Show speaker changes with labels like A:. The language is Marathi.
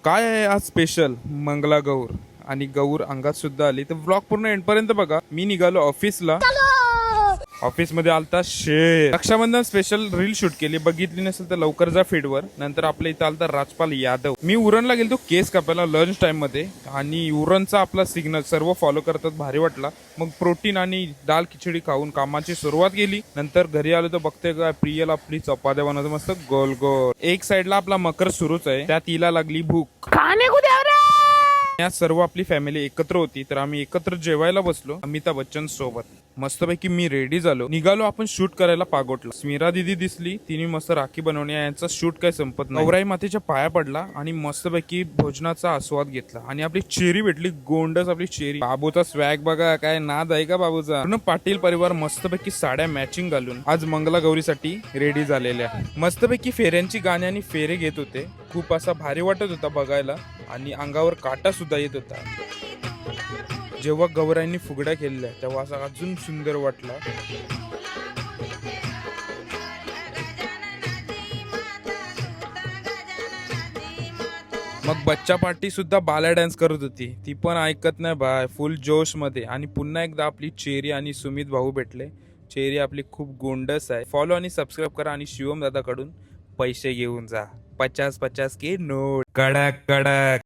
A: काय आहे आज स्पेशल मंगला गौर आणि गौर अंगात सुद्धा आली तर व्लॉग पूर्ण एंड पर्यंत बघा. मी निघालो ऑफिसला. ऑफिस मध्ये आलता शेर. रक्षाबंधन स्पेशल रील शूट केली, बघितली नसेल तर लवकर जा फीडवर. नंतर आपल्या इथं आलता राजपाल यादव. मी उरणला गेलो केस कापायला लंच टाइम मध्ये आणि उरणचा आपला सिग्नल सर्व फॉलो करतात, भारी वाटला. मग प्रोटीन आणि दाल खिचडी खाऊन कामाची सुरुवात केली. नंतर घरी आलो तर बघते काय प्रियल आपली चपात्या बनवते मस्त गोल गोल. एक साइडला आपला मकर सुरूच आहे, त्यात तिला लागली भूक. या सर्व आपली फॅमिली एकत्र होती तर आम्ही एकत्र जेवायला बसलो अमिताभ बच्चन सोबत. मस्तपैकी मी रेडी झालो, निघालो आपण शूट करायला पागोटला. स्मिरा दिदी दिसली, तिने मस्त राखी बनवणे. यांचा शूट काय संपत नाही. गौराई मातेच्या पाया पडला आणि मस्तपैकी भोजनाचा आस्वाद घेतला. आणि आपली चेरी भेटली, गोंडस आपली चेरी. बाबूचा स्वॅग बघा, काय नाद आहे का बाबूचा. पूर्ण पाटील परिवार मस्तपैकी साड्या मॅचिंग घालून आज मंगला गौरीसाठी रेडी झालेल्या. मस्तपैकी फेऱ्यांची गाणी आणि फेरे घेत होते. खूप असा भारी वाटत होता बघायला आणि अंगावर काटा सुद्धा येत होता. जेव्हा गौराईंनी फुगड्या खेळल्या तेव्हा असा अजून सुंदर वाटला. मग बच्चा पार्टी सुद्धा बाला डान्स करत होती, ती पण ऐकत नाही बाय, फुल जोश मध्ये. आणि पुन्हा एकदा आपली चेरी आणि सुमित भाऊ भेटले. चेरी आपली खूप गोंडस आहे. फॉलो आणि सबस्क्राईब करा आणि शिवम दादाकडून पैसे घेऊन जा. 50-50 के नोट कडक कडक.